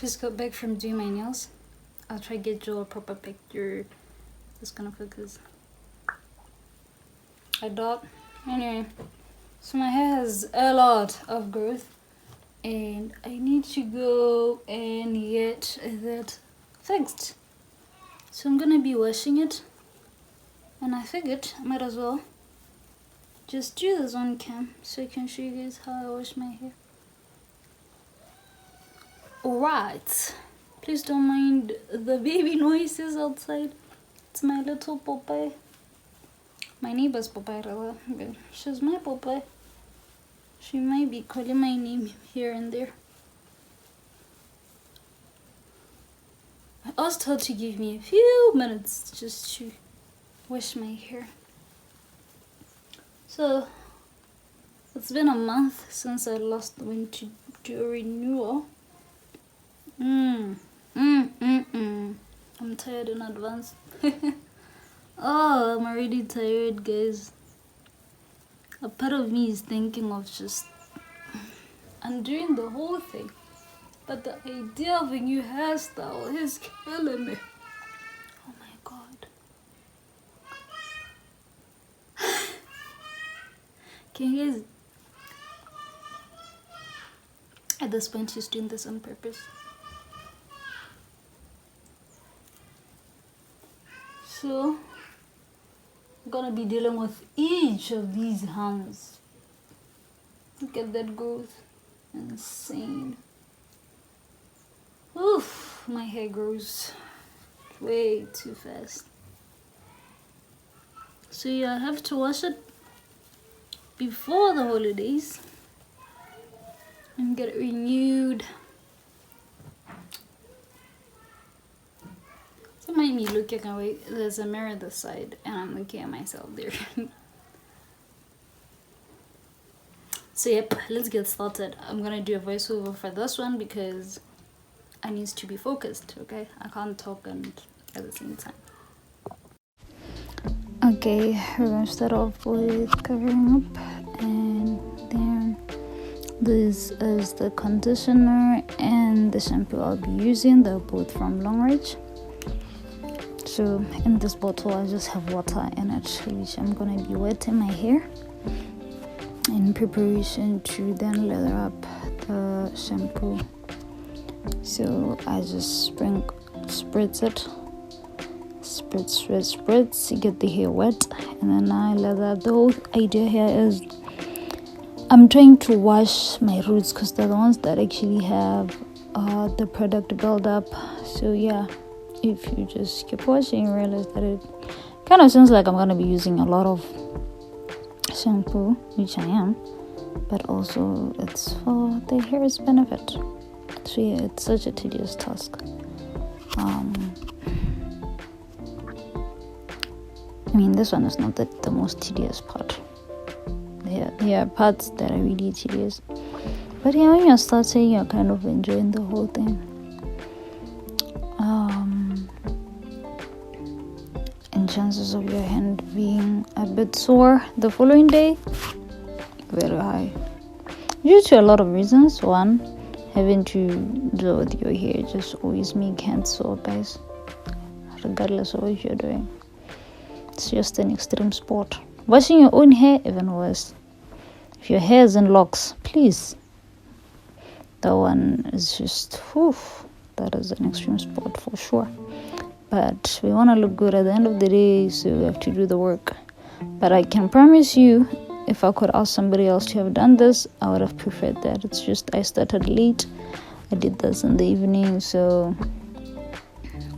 just got back from doing my nails. I'll try to get you a proper picture. Just gonna focus. I doubt. Anyway, so my hair has a lot of growth, and I need to go and get that fixed. So I'm gonna be washing it, and I figured I might as well just do this on cam so I can show you guys how I wash my hair. Alright, please don't mind the baby noises outside. It's my little Popeye. My neighbor's Popeye rather, but she's my Popeye. She might be calling my name here and there. I asked her to give me a few minutes just to wash my hair. So, it's been a month since I last went to do a renewal. I'm tired in advance. Oh, I'm already tired, guys. A part of me is thinking of just undoing the whole thing. But the idea of a new hairstyle is killing me. Oh my god. Can you guys... At this point, she's doing this on purpose. So, I'm gonna be dealing with each of these hands. Look at that growth. Insane. Oof, my hair grows way too fast. So yeah, I have to wash it before the holidays and get it renewed. Don't mind me looking away. There's a mirror this side and I'm looking at myself there. So yep, let's get started. I'm gonna do a voiceover for this one because I need to be focused, okay? I can't talk and at the same time. Okay, we're gonna start off with covering up, and then this is the conditioner and the shampoo I'll be using. They're both from Longreach. So in this bottle I just have water in it, which I'm gonna be wetting my hair in preparation to then lather up the shampoo. So I just spritz it, spritz, get the hair wet, and then I lather up. The whole idea here is I'm trying to wash my roots because they're the ones that actually have the product build up. So yeah, if you just keep washing, you realize that it kind of seems like I'm gonna be using a lot of shampoo, which I am, but also it's for the hair's benefit. So yeah, it's such a tedious task. I mean, this one is not the most tedious part. There are parts that are really tedious, but yeah, when you're starting, you're kind of enjoying the whole thing. And chances of your hand being a bit sore the following day, very high, due to a lot of reasons. One, having to deal with your hair just always make hands sore, guys, regardless of what you're doing. It's just an extreme sport. Washing your own hair, even worse. If your hair is in locks, please, that one is just, that is an extreme sport for sure. But we want to look good at the end of the day, so we have to do the work. But I can promise you, if I could ask somebody else to have done this, I would have preferred that. It's just I started late. I did this in the evening, so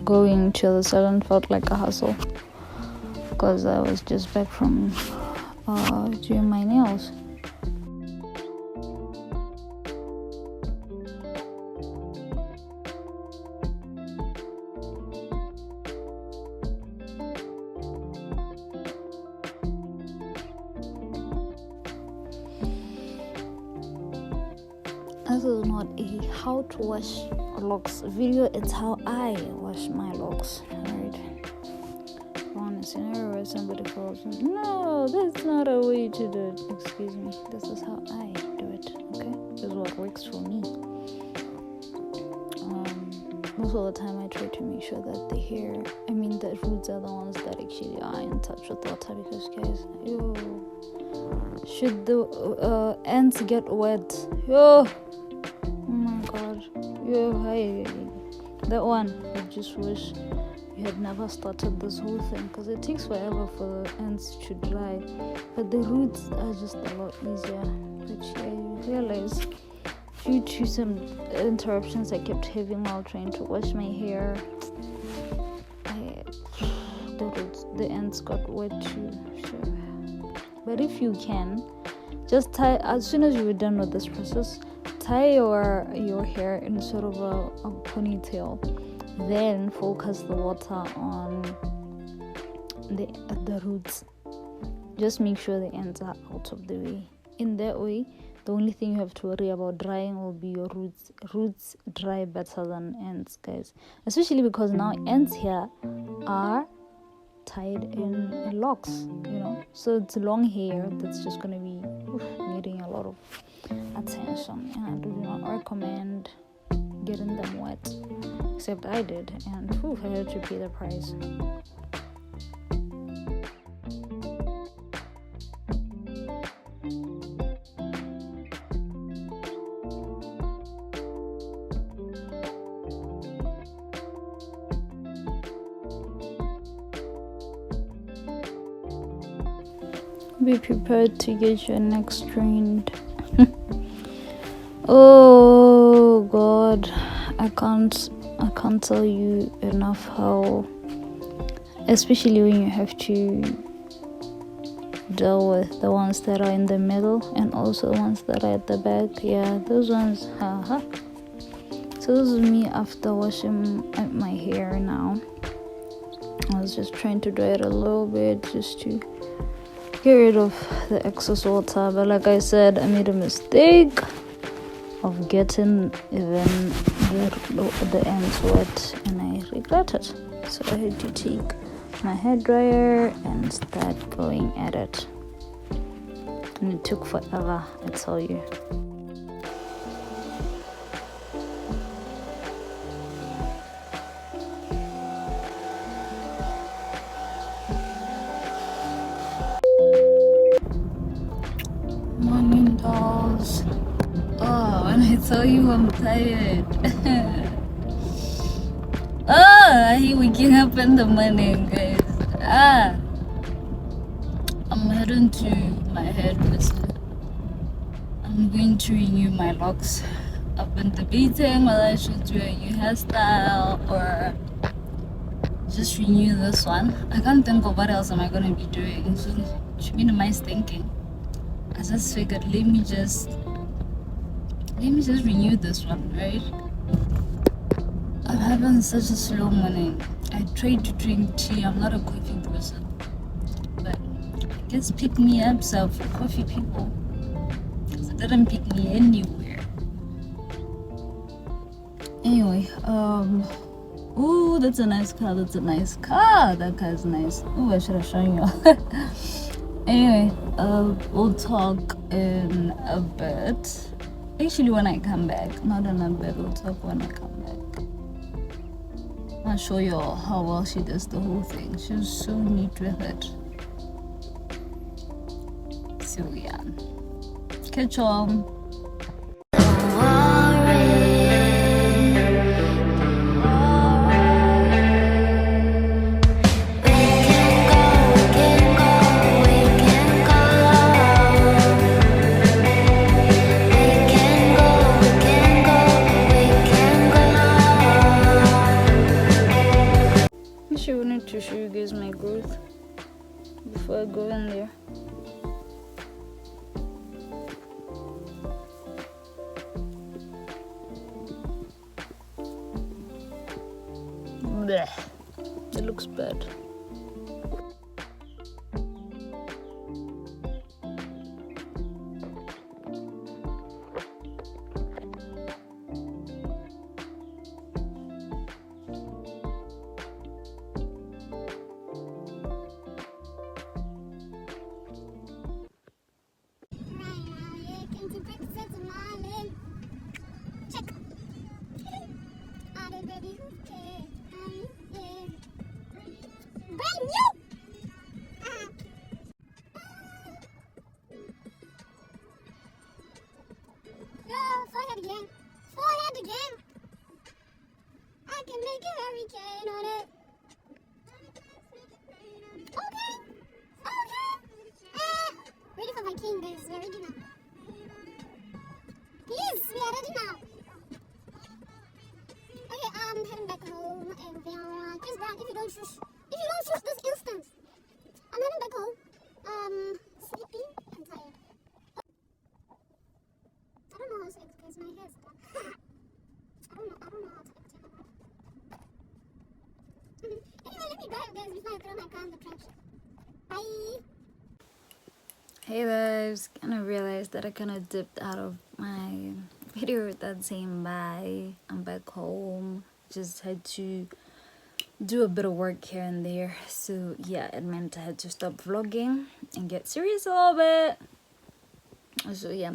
going to the salon felt like a hassle because I was just back from doing my nails. This is not a how to wash locks video, it's how I wash my locks. Alright. On a scenario where somebody calls me, no, that's not a way to do it. Excuse me, this is how I do it, okay? This is what works for me. most of the time I try to make sure that the roots are the ones that actually are in touch with water, because guys, should the ants get wet, oh my god, that one, I just wish you had never started this whole thing, because it takes forever for the ants to dry, but the roots are just a lot easier. But yeah, you realize due to some interruptions I kept having while trying to wash my hair, the ends got wet too. So, but if you can, just tie, as soon as you're done with this process, tie your hair in sort of a ponytail, then focus the water on the roots. Just make sure the ends are out of the way. In that way, the only thing you have to worry about drying will be your roots. Roots dry better than ends, guys. Especially because now ends here are tied in locks, So it's long hair that's just going to be needing a lot of attention. And I do not recommend getting them wet. Except I did. And I had to pay the price. Be prepared to get your neck strained. Oh god, I can't tell you enough how, especially when you have to deal with the ones that are in the middle and also the ones that are at the back. Yeah, those ones. So this is me after washing my hair now. I was just trying to dry it a little bit just to get rid of the excess water, but like I said, I made a mistake of getting even the ends wet, and I regret it. So I had to take my hair dryer and start going at it, and it took forever, I tell you. Morning, dolls. Oh, when I tell you I'm tired. I hate waking up in the morning, guys. I'm heading to my hairdresser. I'm going to renew my locks. I've been debating whether I should do a new hairstyle or just renew this one. I can't think of what else am I going to be doing. So it should minimize thinking. I just figured, let me just renew this one, right? I'm having such a slow morning. I tried to drink tea. I'm not a coffee person, but I guess pick me up for coffee people, because it didn't pick me anywhere. Anyway, oh, that's a nice car. That car is nice. Oh, I should have shown you. Anyway, we'll talk in a bit. Actually, when I come back, not in a bit, we'll talk when I come back. I'll show you all how well she does the whole thing. She's so neat with it. So yeah, catch on. To show you guys my growth before I go in there. Blech. It looks bad. Check. Are they ready? gonna throw my car in the trash. Bye. Hey guys, kind of realized that I kind of dipped out of my video that saying bye. I'm back home. Just had to do a bit of work here and there. So yeah, it meant I had to stop vlogging and get serious a little bit. So yeah,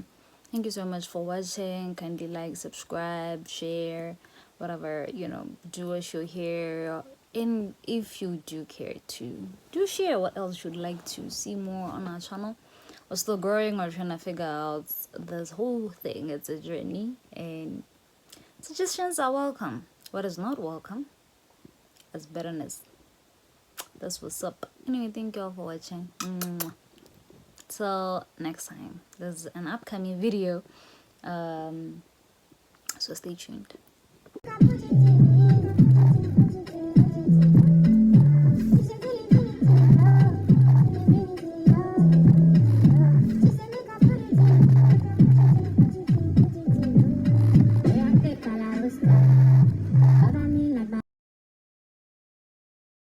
thank you so much for watching. Kindly like, subscribe, share, whatever, do a show here. And if you do care to, do share what else you'd like to see more on our channel. We're still growing. We're trying to figure out this whole thing. It's a journey, and suggestions are welcome. What is not welcome is bitterness. That's what's up. Anyway, thank you all for watching. Till next time. There's an upcoming video, so stay tuned.